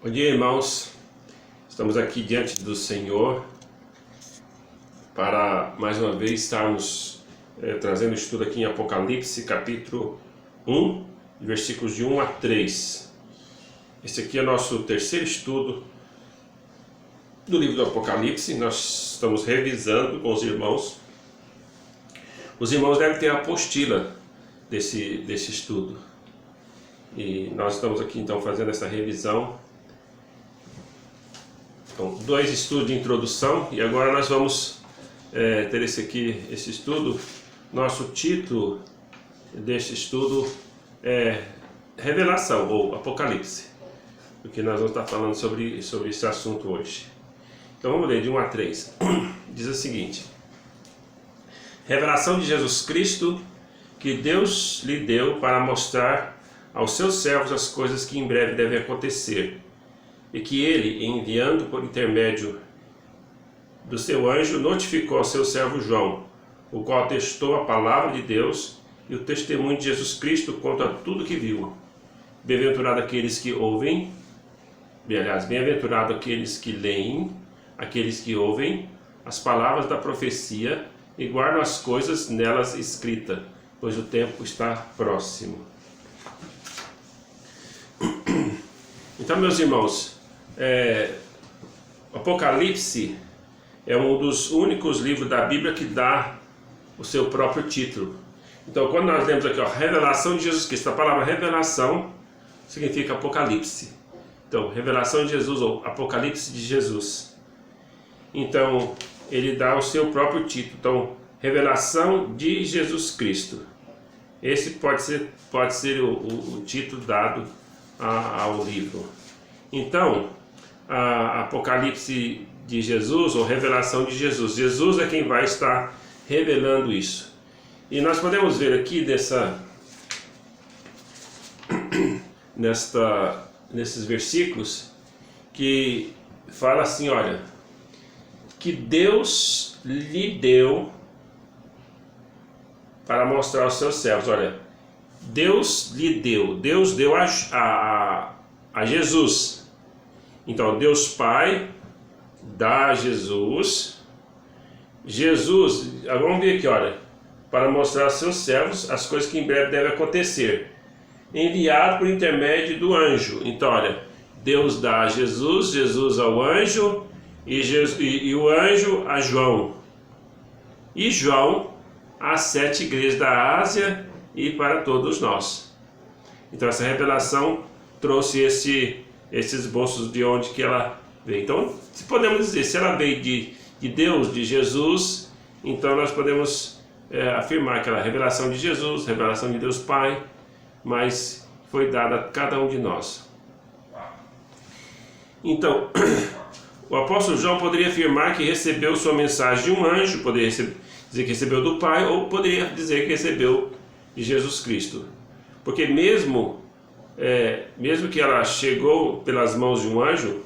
Bom dia, irmãos. Estamos aqui diante do Senhor para mais uma vez estarmos trazendo estudo aqui em Apocalipse, capítulo 1, versículos de 1 a 3. Esse aqui é nosso terceiro estudo do livro do Apocalipse. Nós estamos revisando com os irmãos. Os irmãos devem ter a apostila desse estudo. E nós estamos aqui então fazendo essa revisão. Então, 2 estudos de introdução e agora nós vamos ter esse estudo. Nosso título deste estudo é Revelação ou Apocalipse, porque nós vamos estar falando sobre esse assunto hoje. Então vamos ler de 1 a 3. Diz o seguinte: Revelação de Jesus Cristo que Deus lhe deu para mostrar aos seus servos as coisas que em breve devem acontecer, e que ele, enviando por intermédio do seu anjo, notificou ao seu servo João, o qual atestou a palavra de Deus e o testemunho de Jesus Cristo quanto a tudo que viu. Bem-aventurado aqueles que ouvem, bem-aventurado aqueles que leem, aqueles que ouvem as palavras da profecia e guardam as coisas nelas escritas, pois o tempo está próximo. Então, meus irmãos, Apocalipse é um dos únicos livros da Bíblia que dá o seu próprio título. Então, quando nós lemos aqui, Revelação de Jesus Cristo, a palavra revelação significa Apocalipse. Então, revelação de Jesus ou Apocalipse de Jesus. Então, ele dá o seu próprio título. Então, revelação de Jesus Cristo. Esse pode ser o título dado ao livro. Então, a Apocalipse de Jesus ou revelação de Jesus. Jesus é quem vai estar revelando isso. E nós podemos ver aqui nesses versículos que fala assim, olha, que Deus lhe deu para mostrar aos seus servos. Olha, Deus lhe deu, Deus deu a Jesus. Então, Deus Pai dá a Jesus, vamos ver aqui, olha, para mostrar aos seus servos as coisas que em breve devem acontecer, enviado por intermédio do anjo. Então, olha, Deus dá a Jesus, Jesus ao anjo, e o anjo a João, e João às 7 igrejas da Ásia e para todos nós. Então, essa revelação trouxe esse esboços de onde que ela veio. Então, se podemos dizer, se ela veio de Deus, de Jesus, então nós podemos afirmar que ela é revelação de Jesus, revelação de Deus Pai, mas foi dada a cada um de nós. Então, o apóstolo João poderia afirmar que recebeu sua mensagem de um anjo, poderia dizer que recebeu do Pai, ou poderia dizer que recebeu de Jesus Cristo. Porque mesmo que ela chegou pelas mãos de um anjo,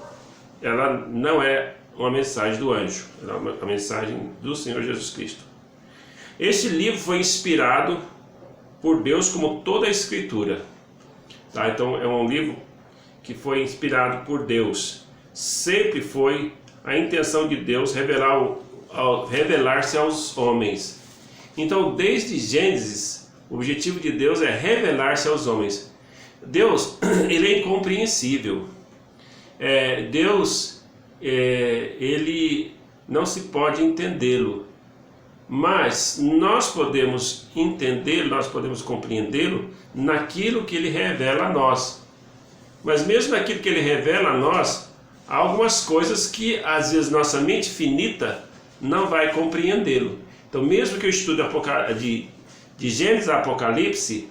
ela não é uma mensagem do anjo, ela é uma mensagem do Senhor Jesus Cristo. Este livro foi inspirado por Deus como toda a Escritura. Tá? Então é um livro que foi inspirado por Deus. Sempre foi a intenção de Deus revelar-se aos homens. Então, desde Gênesis, o objetivo de Deus é revelar-se aos homens. Deus, ele é incompreensível. Deus, ele não se pode entendê-lo. Mas nós podemos entendê-lo, nós podemos compreendê-lo naquilo que ele revela a nós. Mas mesmo naquilo que ele revela a nós, há algumas coisas que às vezes nossa mente finita não vai compreendê-lo. Então, mesmo que eu estude de Gênesis a Apocalipse,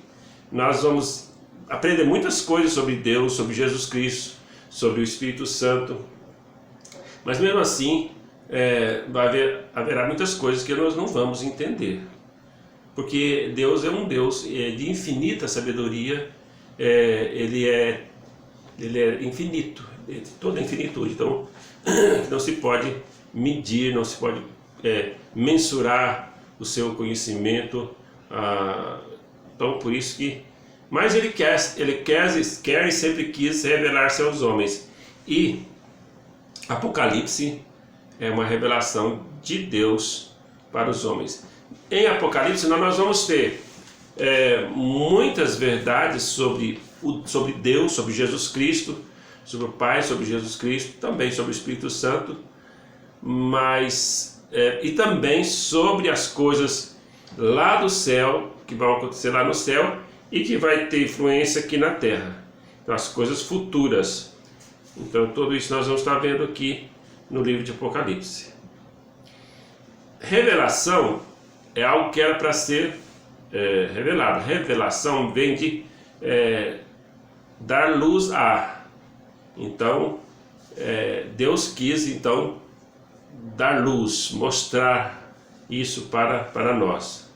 nós vamos aprender muitas coisas sobre Deus, sobre Jesus Cristo, sobre o Espírito Santo. Mas mesmo assim, haverá muitas coisas que nós não vamos entender. Porque Deus é um Deus de infinita sabedoria, ele é infinito, de toda a infinitude. Então, não se pode medir, não se pode mensurar o seu conhecimento. Então, por isso que... Mas ele quer e sempre quis revelar-se aos homens. E Apocalipse é uma revelação de Deus para os homens. Em Apocalipse nós vamos ter muitas verdades sobre Deus, sobre Jesus Cristo, sobre o Pai, sobre Jesus Cristo, também sobre o Espírito Santo, mas e também sobre as coisas lá do céu, que vão acontecer lá no céu e que vai ter influência aqui na terra. Então, as coisas futuras. Então, tudo isso nós vamos estar vendo aqui no livro de Apocalipse. Revelação é algo que era para ser revelado. Revelação vem de dar luz a. Então, Deus quis então dar luz, mostrar isso para nós.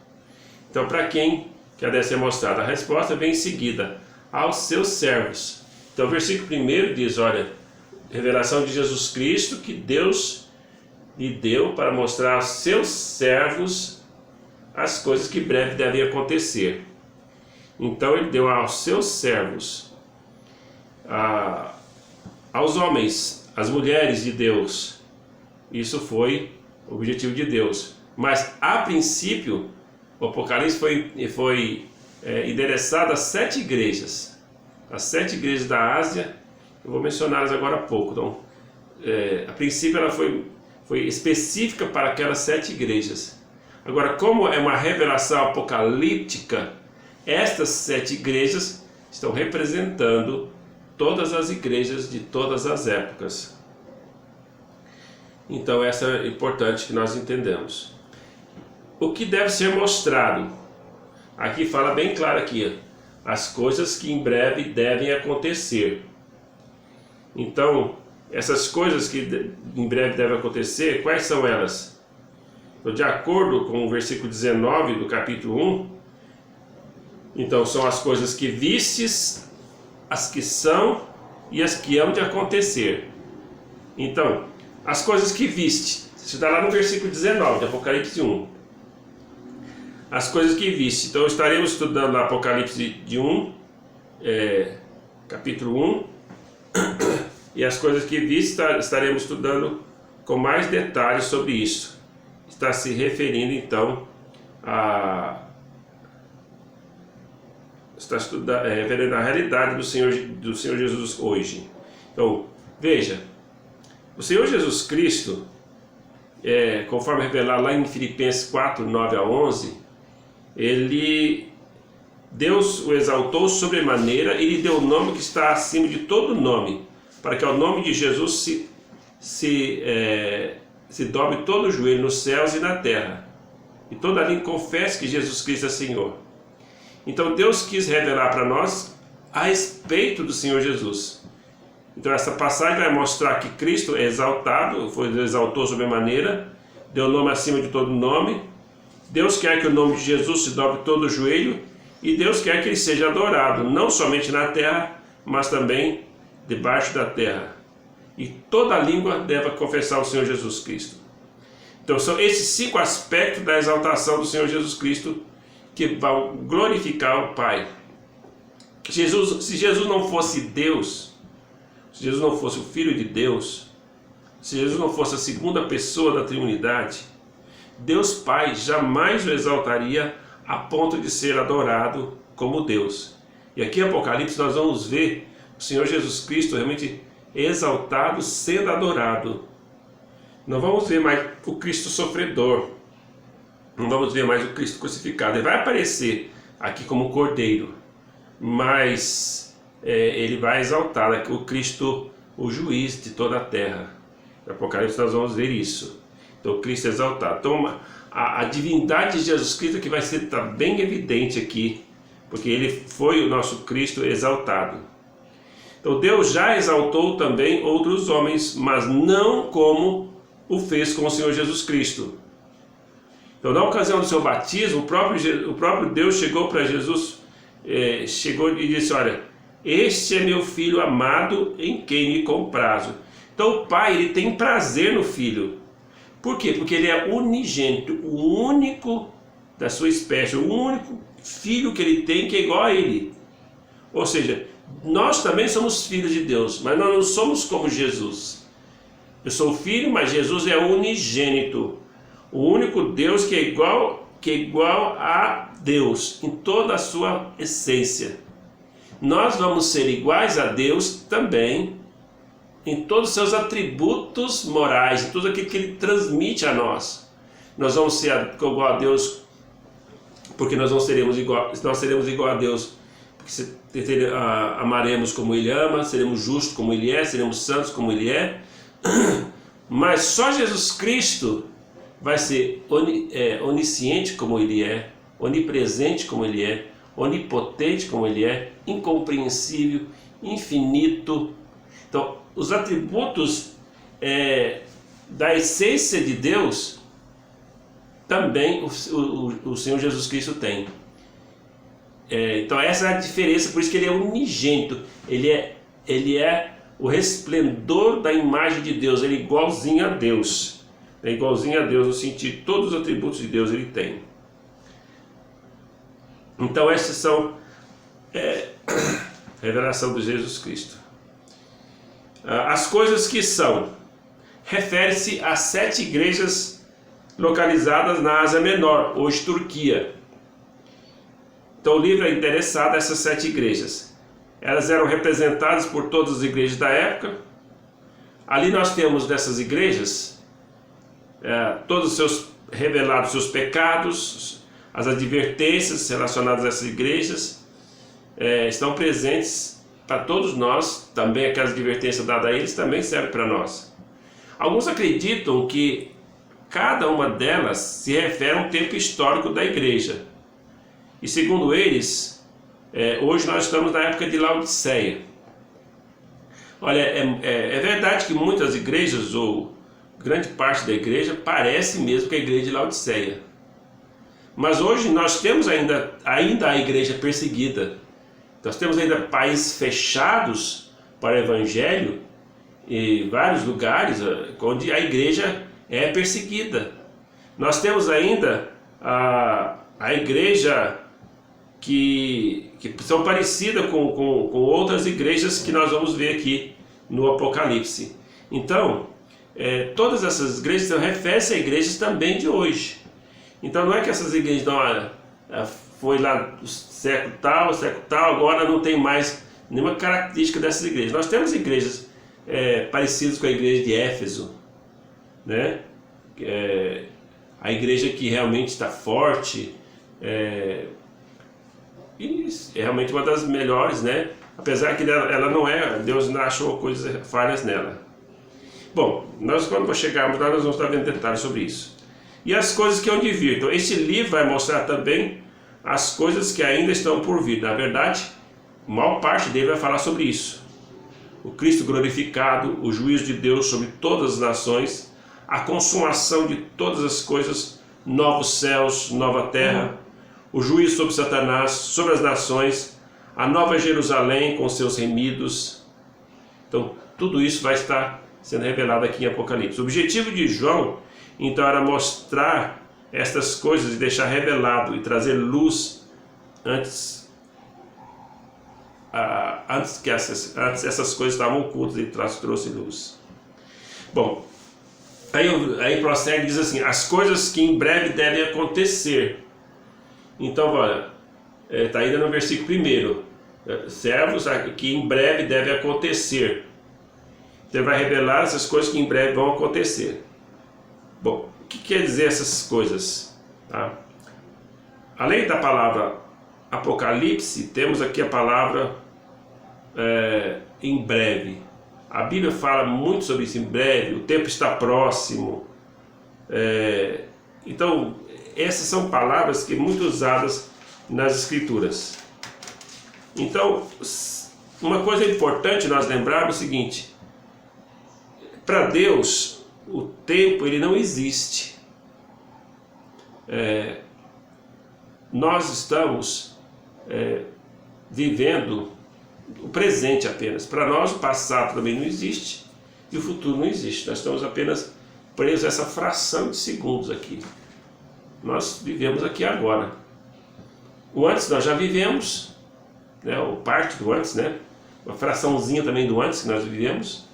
Então, para quem quer deve ser mostrado? A resposta vem em seguida, aos seus servos. Então, o versículo 1 diz, olha, revelação de Jesus Cristo que Deus lhe deu para mostrar aos seus servos as coisas que breve devem acontecer. Então, ele deu aos seus servos, aos homens, às mulheres de Deus. Isso foi o objetivo de Deus. Mas, a princípio, o Apocalipse foi endereçado a 7 igrejas. As 7 igrejas da Ásia, eu vou mencioná-las agora há pouco. Então, a princípio ela foi específica para aquelas 7 igrejas. Agora, como é uma revelação apocalíptica, estas 7 igrejas estão representando todas as igrejas de todas as épocas. Então, essa é importante que nós entendamos. O que deve ser mostrado? Aqui fala bem claro aqui, as coisas que em breve devem acontecer. Então, essas coisas que em breve devem acontecer, quais são elas? Então, de acordo com o versículo 19 do capítulo 1, então são as coisas que vistes, as que são e as que hão de acontecer. Então, as coisas que viste, isso está lá no versículo 19 de Apocalipse 1. As coisas que viste. Então estaremos estudando Apocalipse de 1, capítulo 1, e as coisas que viste estaremos estudando com mais detalhes sobre isso. Está se referindo então está referindo à realidade do Senhor Jesus hoje. Então, veja, o Senhor Jesus Cristo, conforme revelado lá em Filipenses 4, 9 a 11, Deus o exaltou sobremaneira e lhe deu o nome que está acima de todo nome, para que ao nome de Jesus se dobre todo o joelho nos céus e na terra, e toda língua confesse que Jesus Cristo é Senhor. Então Deus quis revelar para nós a respeito do Senhor Jesus. Então essa passagem vai mostrar que Cristo é exaltado, exaltou sobremaneira, deu o nome acima de todo nome. Deus quer que o nome de Jesus se dobre todo o joelho, e Deus quer que ele seja adorado, não somente na terra, mas também debaixo da terra. E toda língua deve confessar o Senhor Jesus Cristo. Então são esses 5 aspectos da exaltação do Senhor Jesus Cristo que vão glorificar o Pai. Se Jesus não fosse Deus, se Jesus não fosse o Filho de Deus, se Jesus não fosse a segunda pessoa da Trindade, Deus Pai jamais o exaltaria a ponto de ser adorado como Deus. E aqui em Apocalipse nós vamos ver o Senhor Jesus Cristo realmente exaltado, sendo adorado. Não vamos ver mais o Cristo sofredor, não vamos ver mais o Cristo crucificado. Ele vai aparecer aqui como Cordeiro, mas ele vai exaltar o Cristo, o juiz de toda a terra. Em Apocalipse nós vamos ver isso. Então Cristo é exaltado. Então a divindade de Jesus Cristo que vai ser bem evidente aqui, porque ele foi o nosso Cristo exaltado. Então Deus já exaltou também outros homens, mas não como o fez com o Senhor Jesus Cristo. Então na ocasião do seu batismo, o próprio Deus chegou para Jesus, chegou e disse, olha, este é meu filho amado em quem me comprazo. Então o Pai ele tem prazer no Filho. Por quê? Porque ele é unigênito, o único da sua espécie, o único filho que ele tem que é igual a ele. Ou seja, Nós também somos filhos de Deus, mas nós não somos como Jesus. Eu sou filho, mas Jesus é unigênito, o único Deus que é igual a Deus em toda a sua essência. Nós vamos ser iguais a Deus também em todos os seus atributos morais, em tudo aquilo que Ele transmite a nós. Nós vamos ser igual a Deus porque nós seremos igual a Deus, porque amaremos como Ele ama, seremos justos como Ele é, seremos santos como Ele é. Mas só Jesus Cristo vai ser onisciente como Ele é, onipresente como Ele é, onipotente como Ele é, incompreensível, infinito. Então, os atributos da essência de Deus também o Senhor Jesus Cristo tem. Então essa é a diferença, por isso que Ele é unigênito, Ele é o resplendor da imagem de Deus, Ele é igualzinho a Deus. É igualzinho a Deus no sentido de todos os atributos de Deus Ele tem. Então essas são a revelação de Jesus Cristo. As coisas que são, refere-se a 7 igrejas localizadas na Ásia Menor, hoje Turquia. Então o livro é interessado a essas 7 igrejas. Elas eram representadas por todas as igrejas da época. Ali nós temos dessas igrejas todos os seus revelados seus pecados, as advertências relacionadas a essas igrejas estão presentes para todos nós. Também aquelas advertências dadas a eles também servem para nós. Alguns acreditam que cada uma delas se refere a um tempo histórico da igreja. E segundo eles, hoje nós estamos na época de Laodiceia. Olha, é verdade que muitas igrejas, ou grande parte da igreja, parece mesmo que a igreja de Laodiceia. Mas hoje nós temos ainda a igreja perseguida. Nós temos ainda países fechados para o evangelho, e vários lugares onde a igreja é perseguida. Nós temos ainda a igreja que são parecidas com outras igrejas que nós vamos ver aqui no Apocalipse. Então, todas essas igrejas referem-se a igrejas também de hoje. Então não é que essas igrejas foi lá do século tal, agora não tem mais nenhuma característica dessas igrejas. Nós temos igrejas parecidas com a igreja de Éfeso, né? A igreja que realmente está forte, e é realmente uma das melhores, né? Apesar que ela não Deus não achou coisas falhas nela. Bom, quando chegarmos lá nós vamos estar vendo detalhes sobre isso. E as coisas que hão de vir. Então esse livro vai mostrar também as coisas que ainda estão por vir. Na verdade, a maior parte dele vai falar sobre isso. O Cristo glorificado, o juízo de Deus sobre todas as nações, a consumação de todas as coisas, novos céus, nova terra, o juízo sobre Satanás, sobre as nações, a nova Jerusalém com seus remidos. Então, tudo isso vai estar sendo revelado aqui em Apocalipse. O objetivo de João, então, era mostrar estas coisas e deixar revelado e trazer luz antes que essas coisas estavam ocultas, ele trouxe luz. Bom, aí prossegue e diz assim: as coisas que em breve devem acontecer. Então, olha, está ainda no versículo 1, servos que em breve devem acontecer. Ele vai revelar essas coisas que em breve vão acontecer. Bom, o que quer dizer essas coisas? Tá? Além da palavra Apocalipse, temos aqui a palavra em breve. A Bíblia fala muito sobre isso, em breve, o tempo está próximo. Então, essas são palavras que muito usadas nas Escrituras. Então, uma coisa importante nós lembrarmos é o seguinte: para Deus, o tempo ele não existe. Nós estamos vivendo o presente apenas. Para nós o passado também não existe e o futuro não existe. Nós estamos apenas presos a essa fração de segundos aqui. Nós vivemos aqui agora. O antes nós já vivemos, né? O parte do antes, né? uma fraçãozinha também do antes que nós vivemos,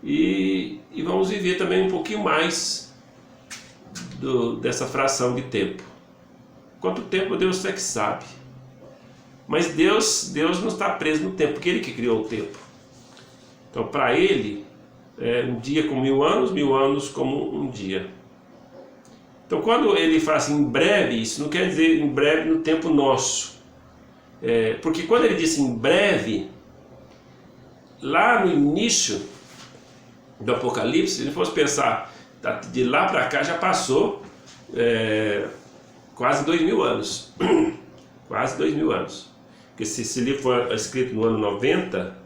e vamos viver também um pouquinho mais dessa fração de tempo. Quanto tempo Deus é que sabe, mas Deus não está preso no tempo, porque Ele que criou o tempo. Então para Ele, um dia como 1000 anos como um dia. Então quando Ele fala assim, em breve, isso não quer dizer em breve no tempo nosso, porque quando Ele disse em breve, lá no início do Apocalipse, se ele fosse pensar, de lá para cá já passou quase 2000 anos. Quase 2000 anos. Porque se esse livro foi escrito no ano 90,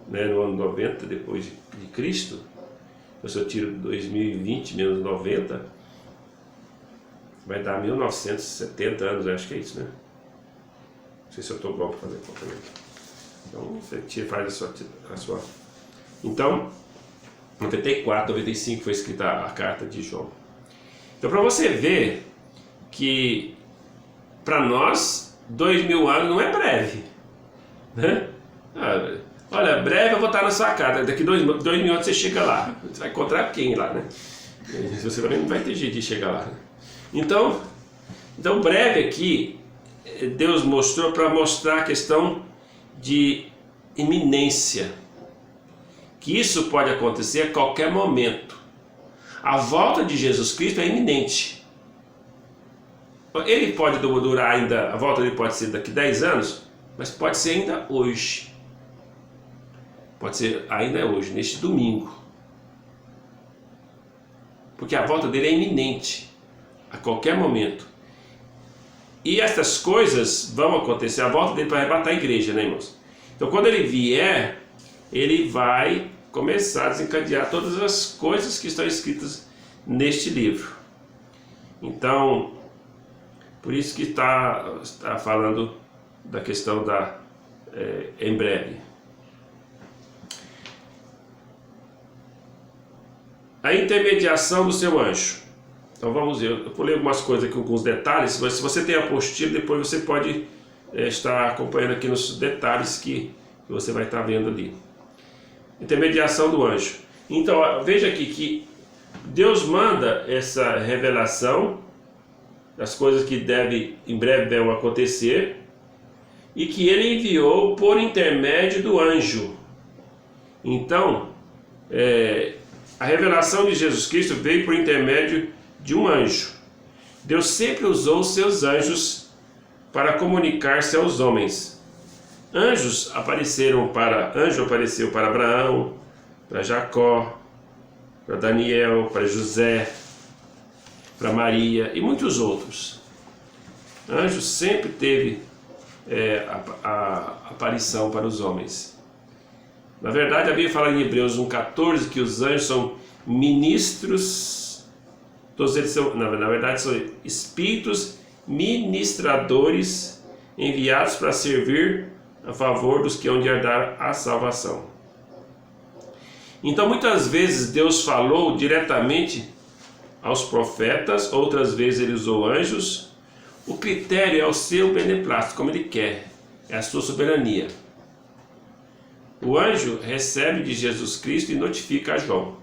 né, no ano 90 depois de Cristo, se eu tiro 2020 menos 90, vai dar 1970 anos, acho que é isso, né? Não sei se eu estou bom para fazer conta. Então você faz a sua. Então, 94, 95 foi escrita a carta de João. Então, para você ver que para nós 2000 anos não é breve, né? Olha, breve eu vou estar na sua casa, daqui 2000 anos você chega lá, você vai encontrar quem lá, né? Você não vai ter jeito de chegar lá, né? Então breve aqui Deus mostrou para mostrar a questão de iminência, que isso pode acontecer a qualquer momento. A volta de Jesus Cristo é iminente. Ele pode durar ainda, a volta dele pode ser daqui 10 anos, mas pode ser ainda hoje. Pode ser ainda hoje, neste domingo. Porque a volta dele é iminente, a qualquer momento. E essas coisas vão acontecer, a volta dele para arrebatar a igreja, né, irmãos? Então quando ele vier, ele vai começar a desencadear todas as coisas que estão escritas neste livro. Então, por isso que está falando da questão da em breve. A intermediação do seu anjo. Então vamos ver, eu vou ler algumas coisas aqui, alguns detalhes, mas se você tem a apostila, depois você pode estar acompanhando aqui nos detalhes que você vai estar vendo ali. Intermediação do anjo. Então veja aqui que Deus manda essa revelação das coisas que em breve vão acontecer, e que Ele enviou por intermédio do anjo. Então a revelação de Jesus Cristo veio por intermédio de um anjo. Deus sempre usou os seus anjos para comunicar-se aos homens. Anjo apareceu para Abraão, para Jacó, para Daniel, para José, para Maria e muitos outros. Anjo sempre teve a aparição para os homens. Na verdade, a Bíblia fala em Hebreus 1,14 que os anjos são ministros, todos eles são, na verdade, são espíritos ministradores enviados para servir a favor dos que hão de herdar a salvação. Então, muitas vezes Deus falou diretamente aos profetas, outras vezes Ele usou anjos. O critério é o seu beneplácito, como Ele quer, é a sua soberania. O anjo recebe de Jesus Cristo e notifica a João.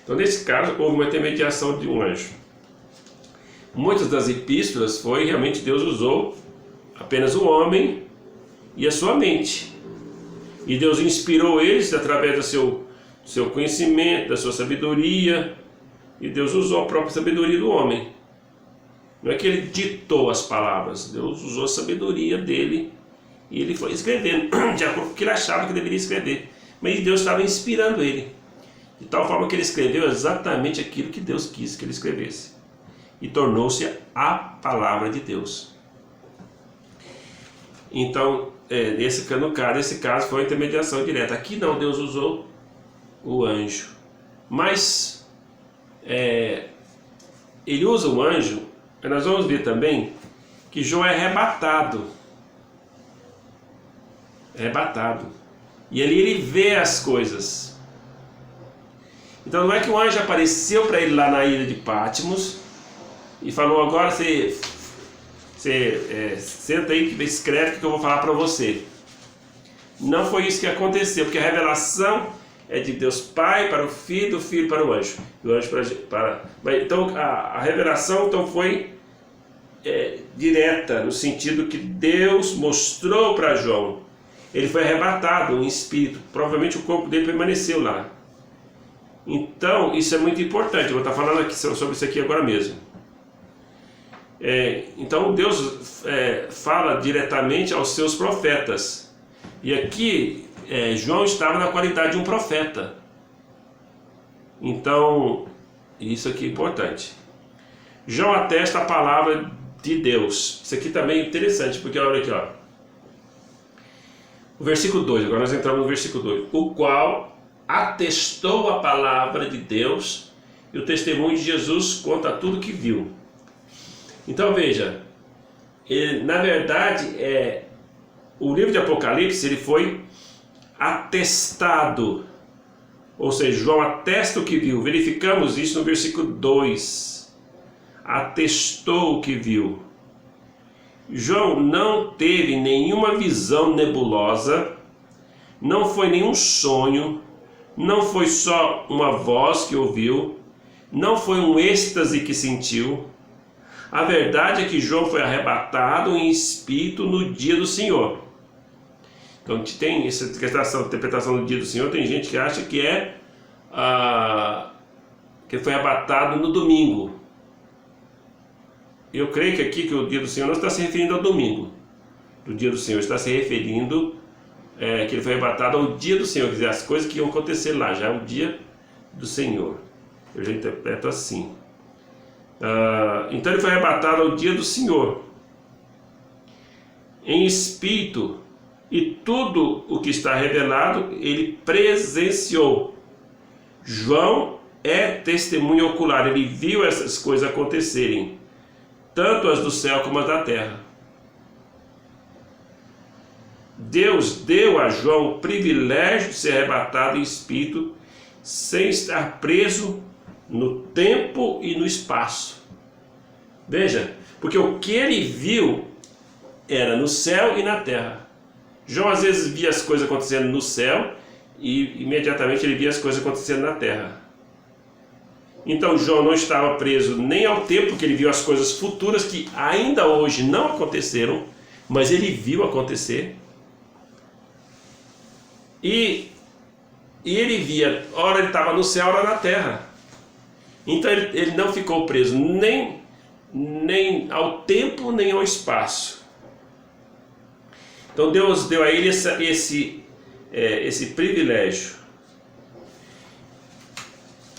Então, nesse caso, houve uma intermediação de um anjo. Muitas das epístolas foi realmente Deus usou apenas o homem e a sua mente. E Deus inspirou eles através do seu conhecimento, da sua sabedoria. E Deus usou a própria sabedoria do homem. Não é que Ele ditou as palavras, Deus usou a sabedoria dele. E ele foi escrevendo de acordo com o que ele achava que deveria escrever. Mas Deus estava inspirando ele. De tal forma que ele escreveu exatamente aquilo que Deus quis que ele escrevesse. E tornou-se a palavra de Deus. Então, nesse caso foi a intermediação direta. Aqui não, Deus usou o anjo. Mas, ele usa o anjo, e nós vamos ver também que João é arrebatado. E ali ele vê as coisas. Então não é que o anjo apareceu para ele lá na ilha de Patmos e falou: agora você senta aí que escreve que eu vou falar para você. Não foi isso que aconteceu, porque a revelação é de Deus Pai para o Filho, do Filho para o anjo. Do anjo então a revelação então foi direta, no sentido que Deus mostrou para João. Ele foi arrebatado em espírito, provavelmente o corpo dele permaneceu lá. Então isso é muito importante, eu vou estar falando aqui sobre isso aqui agora mesmo. Então Deus fala diretamente aos seus profetas. E aqui João estava na qualidade de um profeta. Então isso aqui é importante. João atesta a palavra de Deus. Isso aqui também é interessante, porque olha aqui, ó. O versículo 2, agora nós entramos no versículo 2. O qual atestou a palavra de Deus e o testemunho de Jesus quanto a tudo que viu. Então veja, na verdade o livro de Apocalipse ele foi atestado, ou seja, João atesta o que viu. Verificamos isso no versículo 2, atestou o que viu. João não teve nenhuma visão nebulosa, não foi nenhum sonho, não foi só uma voz que ouviu, não foi um êxtase que sentiu. A verdade é que João foi arrebatado em espírito no dia do Senhor. Então tem essa interpretação do dia do Senhor. Tem gente que acha que que foi arrebatado no domingo. Eu creio que aqui que o dia do Senhor não está se referindo ao domingo do dia do Senhor, está se referindo que ele foi arrebatado ao dia do Senhor, quer dizer, as coisas que iam acontecer lá, já é o dia do Senhor. Eu já interpreto assim. Então ele foi arrebatado ao dia do Senhor em espírito, e tudo o que está revelado ele presenciou. João é testemunho ocular, ele viu essas coisas acontecerem, tanto as do céu como as da terra. Deus deu a João o privilégio de ser arrebatado em espírito, sem estar preso no tempo e no espaço. Veja, porque o que ele viu era no céu e na terra. João às vezes via as coisas acontecendo no céu e imediatamente ele via as coisas acontecendo na terra. Então João não estava preso nem ao tempo, que ele viu as coisas futuras que ainda hoje não aconteceram, mas ele viu acontecer. E ele via, ora ele estava no céu, ora na terra. Então ele não ficou preso nem ao tempo, nem ao espaço. Então Deus deu a ele esse privilégio.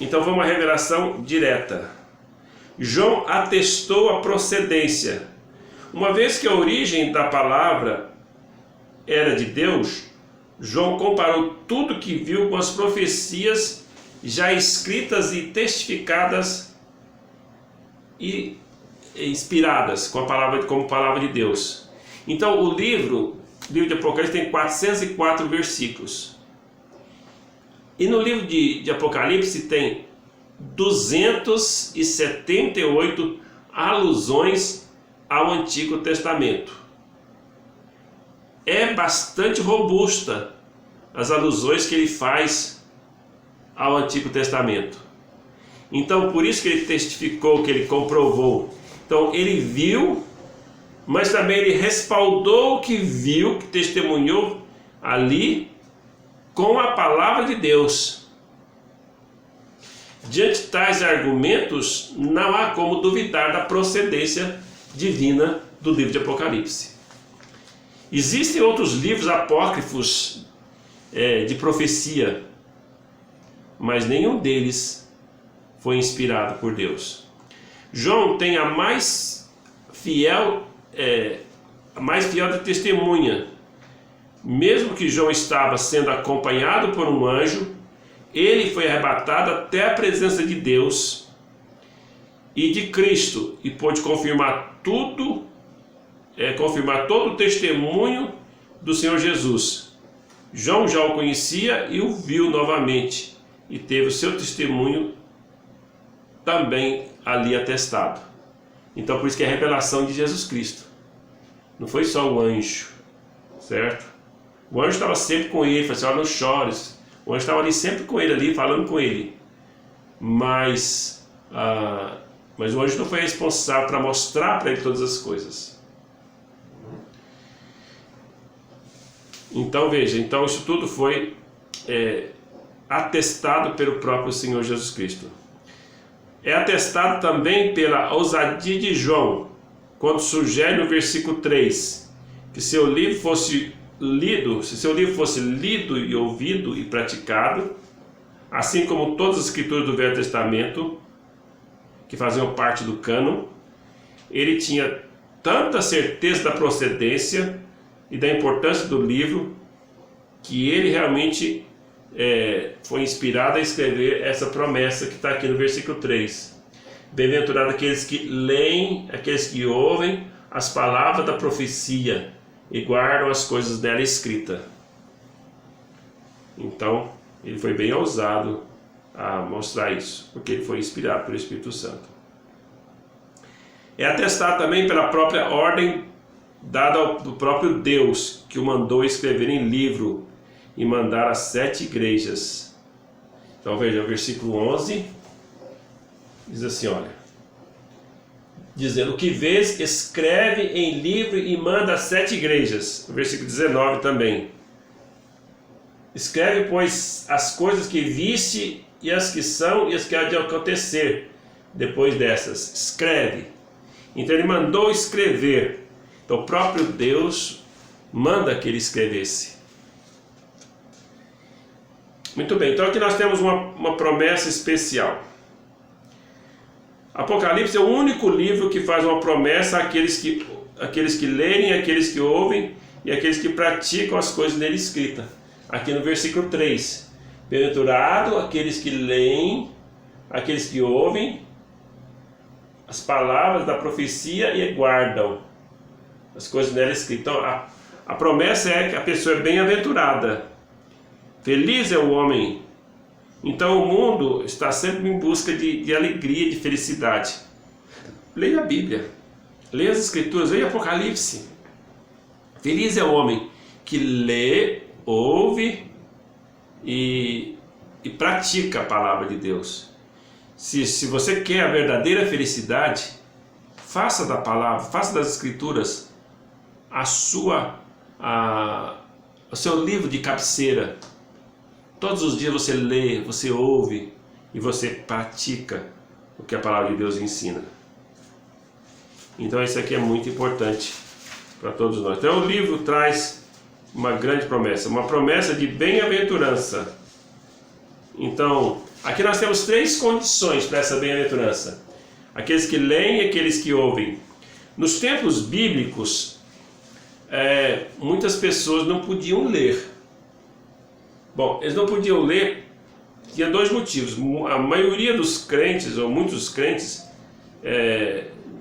Então foi uma revelação direta. João atestou a procedência. Uma vez que a origem da palavra era de Deus, João comparou tudo que viu com as profecias já escritas e testificadas e inspiradas como palavra de Deus. Então o livro de Apocalipse tem 404 versículos. E no livro de Apocalipse tem 278 alusões ao Antigo Testamento. É bastante robusta as alusões que ele faz ao Antigo Testamento. Então por isso que ele testificou, que ele comprovou. Então ele viu, mas também ele respaldou o que viu, que testemunhou ali com a palavra de Deus. Diante de tais argumentos, não há como duvidar da procedência divina do livro de Apocalipse. Existem outros livros apócrifos de profecia, mas nenhum deles foi inspirado por Deus. João tem a mais fiel de testemunha. Mesmo que João estava sendo acompanhado por um anjo, ele foi arrebatado até a presença de Deus e de Cristo, e pôde confirmar todo o testemunho do Senhor Jesus. João já o conhecia e o viu novamente, e teve o seu testemunho também ali atestado. Então por isso que é a revelação de Jesus Cristo. Não foi só o anjo, certo? O anjo estava sempre com ele, falou assim, olha, não chores. O anjo estava ali sempre com ele, ali, falando com ele. Mas o anjo não foi responsável para mostrar para ele todas as coisas. Então veja, então isso tudo foi atestado pelo próprio Senhor Jesus Cristo. É atestado também pela ousadia de João, quando sugere no versículo 3, que se seu livro fosse lido e ouvido e praticado, assim como todas as escrituras do Velho Testamento, que faziam parte do cânon, ele tinha tanta certeza da procedência e da importância do livro, que ele realmente foi inspirado a escrever essa promessa que está aqui no versículo 3. Bem-aventurado aqueles que leem, aqueles que ouvem as palavras da profecia e guardam as coisas nela escritas. Então, ele foi bem ousado a mostrar isso, porque ele foi inspirado pelo Espírito Santo. É atestado também pela própria ordem dada do próprio Deus, que o mandou escrever em livro e mandar às 7 igrejas. Então veja, o versículo 11 diz assim, olha, dizendo, o que vês, escreve em livro e manda às 7 igrejas. O versículo 19 também. Escreve, pois, as coisas que viste e as que são e as que há de acontecer depois dessas. Escreve. Então ele mandou escrever. Então o próprio Deus manda que ele escrevesse. Muito bem, então aqui nós temos uma promessa especial. Apocalipse é o único livro que faz uma promessa àqueles que lerem, àqueles que ouvem e àqueles que praticam as coisas nele escritas. Aqui no versículo 3. Bem-aventurado aqueles que leem, aqueles que ouvem as palavras da profecia e guardam as coisas nela escritas. Então a promessa é que a pessoa é bem-aventurada. Feliz é o homem. Então o mundo está sempre em busca de alegria, de felicidade. Leia a Bíblia, leia as Escrituras, leia Apocalipse. Feliz é o homem que lê, ouve e pratica a palavra de Deus. Se você quer a verdadeira felicidade, faça da palavra, faça das Escrituras o seu livro de cabeceira. Todos os dias você lê, você ouve e você pratica o que a palavra de Deus ensina. Então isso aqui é muito importante para todos nós. Então o livro traz uma grande promessa, uma promessa de bem-aventurança. Então, aqui nós temos 3 condições para essa bem-aventurança. Aqueles que leem e aqueles que ouvem. Nos tempos bíblicos, muitas pessoas não podiam ler. Bom, eles não podiam ler, tinha 2 motivos. A maioria dos crentes, ou muitos crentes,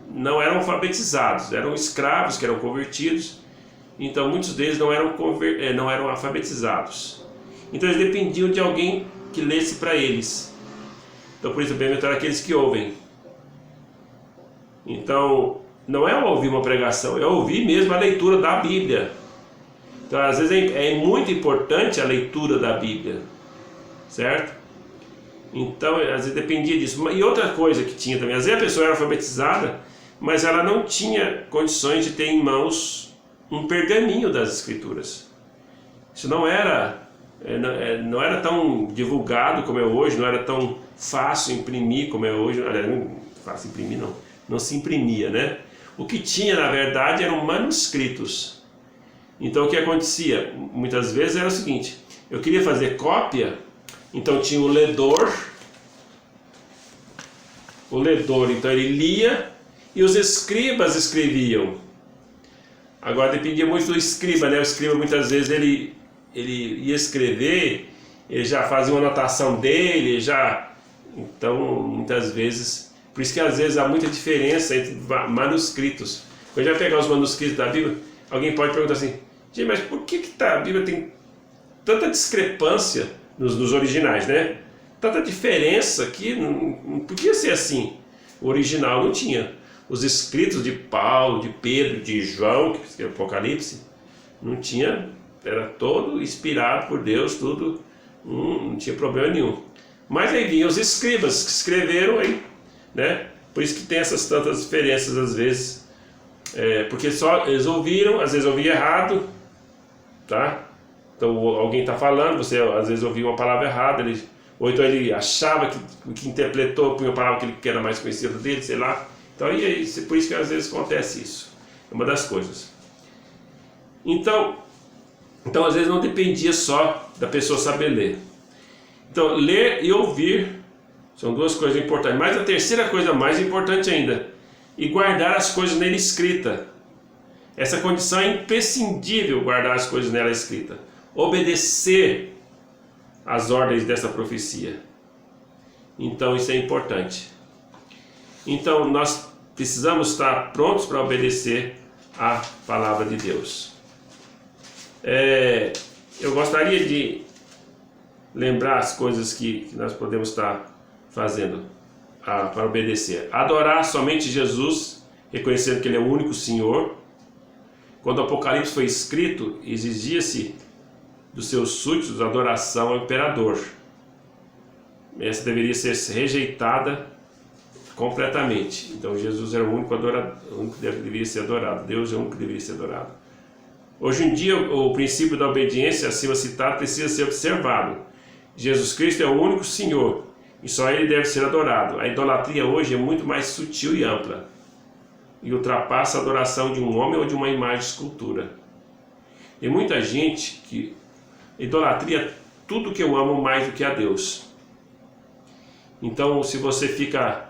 não eram alfabetizados, eram escravos que eram convertidos, então muitos deles não eram alfabetizados. Então eles dependiam de alguém que lesse para eles. Então por isso, bem-aventurado aqueles que ouvem. Então, não é ouvir uma pregação, é ouvir mesmo a leitura da Bíblia. Então, às vezes é muito importante a leitura da Bíblia, certo? Então, às vezes dependia disso. E outra coisa que tinha também, às vezes a pessoa era alfabetizada, mas ela não tinha condições de ter em mãos um pergaminho das Escrituras. Isso não era tão divulgado como é hoje, não era tão fácil imprimir como é hoje. Aliás, não fácil imprimir, não se imprimia, né? O que tinha, na verdade, eram manuscritos. Então o que acontecia? Muitas vezes era o seguinte, eu queria fazer cópia, então tinha o ledor, então ele lia e os escribas escreviam. Agora dependia muito do escriba, né? O escriba muitas vezes ele ia escrever, ele já fazia uma anotação dele, então muitas vezes, por isso que às vezes há muita diferença entre manuscritos. Quando a gente vai pegar os manuscritos da Bíblia, alguém pode perguntar assim, gente, mas por que a Bíblia tem tanta discrepância nos originais, né? Tanta diferença que não podia ser assim. O original não tinha. Os escritos de Paulo, de Pedro, de João, que é o Apocalipse, não tinha era todo inspirado por Deus, tudo, não tinha problema nenhum. Mas aí vinham os escribas que escreveram aí, né? Por isso que tem essas tantas diferenças às vezes, porque só eles ouviram, às vezes ouvia errado, tá? Então alguém está falando, você às vezes ouviu uma palavra errada, ou então ele achava que interpretou, punha a palavra que era mais conhecida dele, sei lá. Então aí, por isso que às vezes acontece isso, é uma das coisas. Então às vezes não dependia só da pessoa saber ler. Então ler e ouvir são duas coisas importantes, mas a terceira coisa mais importante ainda, e guardar as coisas nele escrita. Essa condição é imprescindível, guardar as coisas nela escrita, obedecer às ordens dessa profecia. Então isso é importante. Então nós precisamos estar prontos para obedecer à palavra de Deus. Eu gostaria de lembrar as coisas que nós podemos estar fazendo para obedecer. Adorar somente Jesus, reconhecendo que Ele é o único Senhor. Quando o Apocalipse foi escrito, exigia-se dos seus súditos adoração ao imperador. Essa deveria ser rejeitada completamente. Então Jesus era o único que deveria ser adorado. Deus é o único que deveria ser adorado. Hoje em dia, o princípio da obediência acima citado precisa ser observado. Jesus Cristo é o único Senhor e só Ele deve ser adorado. A idolatria hoje é muito mais sutil e ampla e ultrapassa a adoração de um homem ou de uma imagem de escultura. Tem muita gente que idolatria tudo que eu amo mais do que a Deus. Então, se você fica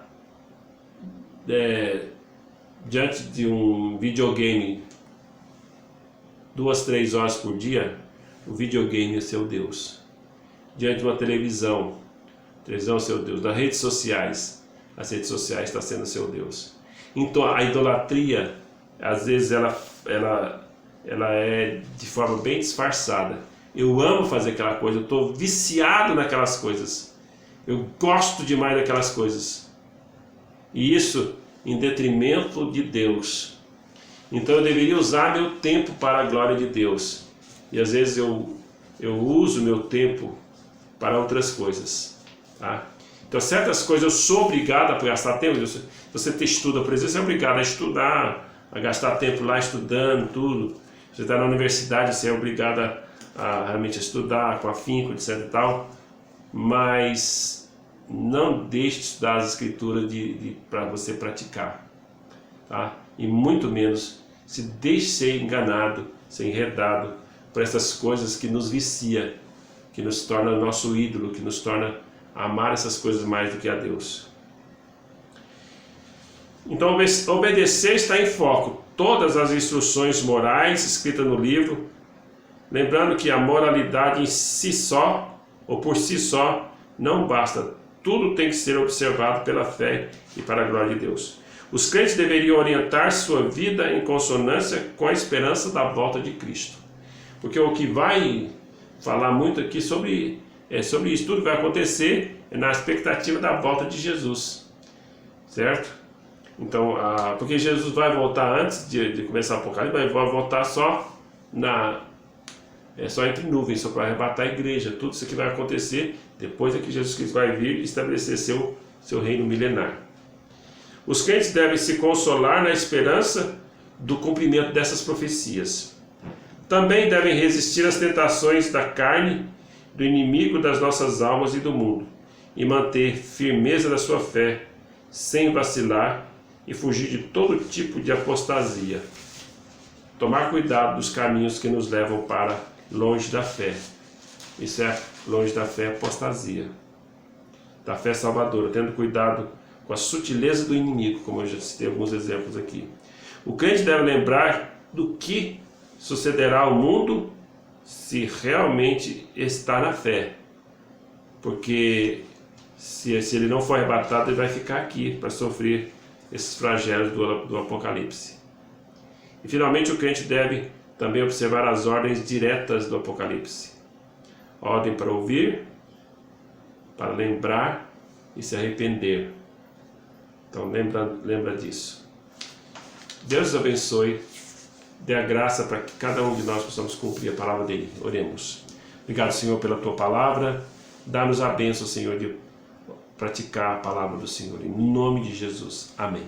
diante de um videogame 2, 3 horas por dia, o videogame é seu Deus. Diante de uma televisão é seu Deus. Das redes sociais, as redes sociais estão sendo seu Deus. Então a idolatria, às vezes ela é de forma bem disfarçada. Eu amo fazer aquela coisa, eu estou viciado naquelas coisas, eu gosto demais daquelas coisas, e isso em detrimento de Deus. Então eu deveria usar meu tempo para a glória de Deus, e às vezes eu uso meu tempo para outras coisas, tá? Então certas coisas eu sou obrigado a gastar tempo. Você estuda, por exemplo, você é obrigado a estudar, a gastar tempo lá estudando tudo. Você está na universidade, você é obrigado a realmente estudar com afinco, etc e tal. Mas não deixe de estudar as escrituras para você praticar, tá? E muito menos se deixe ser enganado, ser enredado por essas coisas que nos vicia, que nos torna nosso ídolo, que nos torna amar essas coisas mais do que a Deus. Então obedecer está em foco. Todas as instruções morais escritas no livro, lembrando que a moralidade em si só, ou por si só, não basta. Tudo tem que ser observado pela fé e para a glória de Deus. Os crentes deveriam orientar sua vida em consonância com a esperança da volta de Cristo. Porque o que vai falar muito aqui sobre isso, tudo que vai acontecer na expectativa da volta de Jesus, certo? Então, porque Jesus vai voltar antes de começar o Apocalipse, mas vai voltar só entre nuvens, só para arrebatar a igreja. Tudo isso que vai acontecer depois é que Jesus Cristo vai vir e estabelecer seu reino milenar. Os crentes devem se consolar na esperança do cumprimento dessas profecias. Também devem resistir às tentações da carne, do inimigo das nossas almas e do mundo, e manter firmeza da sua fé, sem vacilar, e fugir de todo tipo de apostasia. Tomar cuidado dos caminhos que nos levam para longe da fé. Isso é longe da fé, apostasia. Da fé salvadora, tendo cuidado com a sutileza do inimigo, como eu já citei alguns exemplos aqui. O crente deve lembrar do que sucederá ao mundo se realmente está na fé. Porque se ele não for arrebatado, ele vai ficar aqui para sofrer esses flagelos do Apocalipse. E finalmente o crente deve também observar as ordens diretas do Apocalipse. Ordem para ouvir, para lembrar e se arrepender. Então lembra disso. Deus abençoe. dê a graça para que cada um de nós possamos cumprir a palavra dele. Oremos. Obrigado, Senhor, pela tua palavra. Dá-nos a bênção, Senhor, de praticar a palavra do Senhor. Em nome de Jesus. Amém.